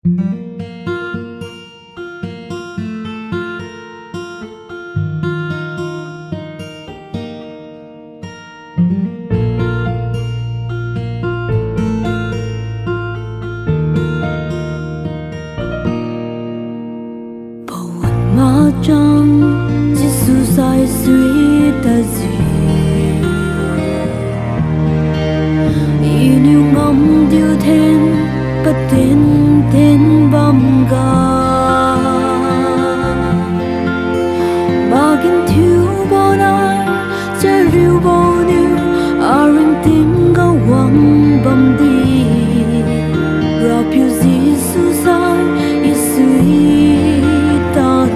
Hmangaih Giêsu sai suy ta gì yêu ngắm điều thiên bất tin thiên bom ga mà kinh thiếu bao nay chơi riu bao nhiêu ring tiếng gấu quăng bom đi ra phiêu Giêsu sai suy ta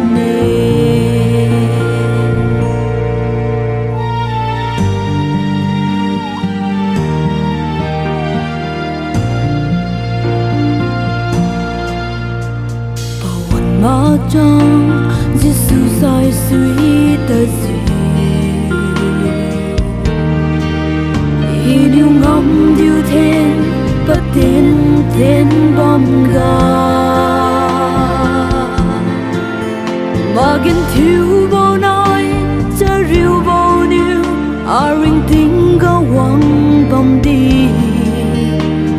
Naimachang Giêsu sai suy ta gì yêu ngắm điều thiên bất tin thiên bom ga mà kinh thiếu bao nay chơi riu bao nhiêu ring tiếng gấu quăng bom đi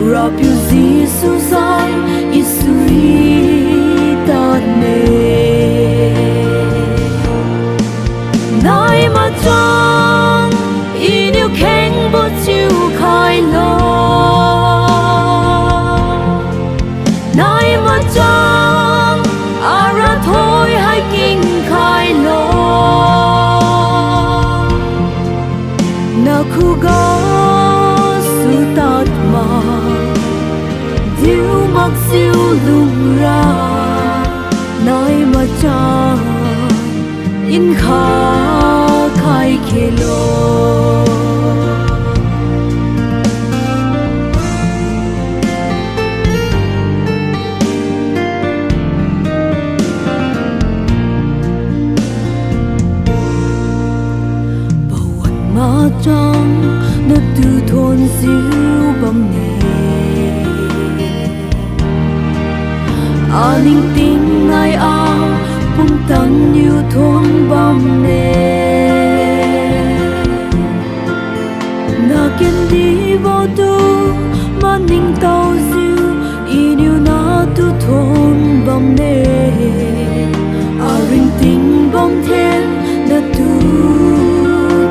ra phiêu Giêsu sai suy ta Naimachang yêu khen bố chiều khai lo Naimachang ra thôi hay kinh khai lo na khu gó su tát mà diêu mặc siêu lung ra Naimachang in kha khai khelo Hmangaih na tu thôn Suibamne ninh tin ngày ao bung tăng như thôn bom nè na kiên đi vô tu mà ninh tàu diêu yêu na tu thôn bom nè ring tin bom thiên na tu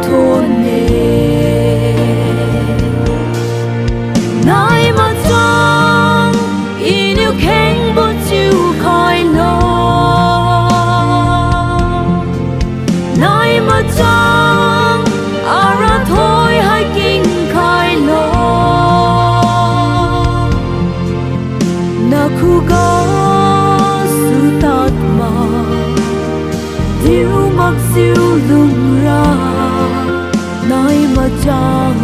thôn nè Naimachang yêu khen bố chiều khai lo Naimachang ra thôi hay kinh khai lo na khu gó su tát mà diêu mặc siêu lung ra Naimachang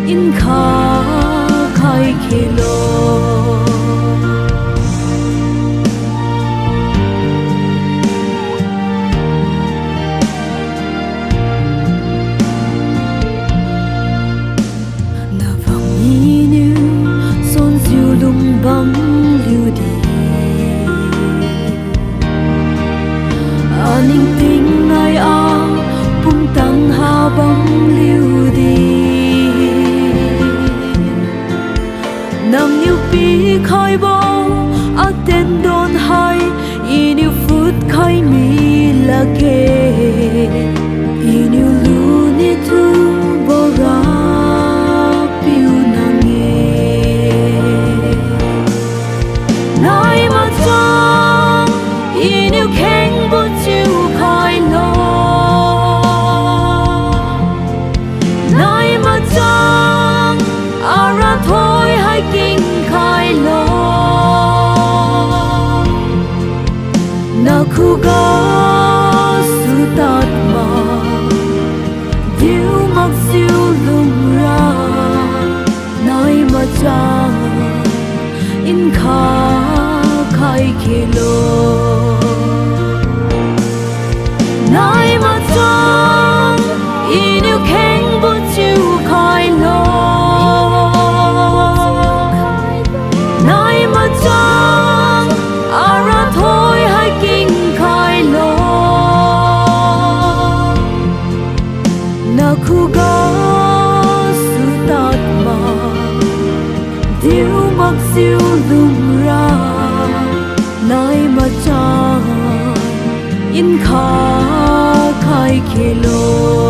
in kha khai khelo băng lưu đi ninh tình ngày ao bung tăng hà băng lưu đi nằm yêu bi khai bao tên đồn hay yêu phút khai mi là kê yêu lu ni thu bồ ra Naimachang yêu khen bố chiều khai lo Naimachang ra thôi hay kinh khai lo na khu gó su tát mà diêu mặc siêu lung ra Naimachang in kha khai khelo Naimachang yêu khen bố chiều khai lo Naimachang mặc siêu lung ra Naimachang in kha khai khelo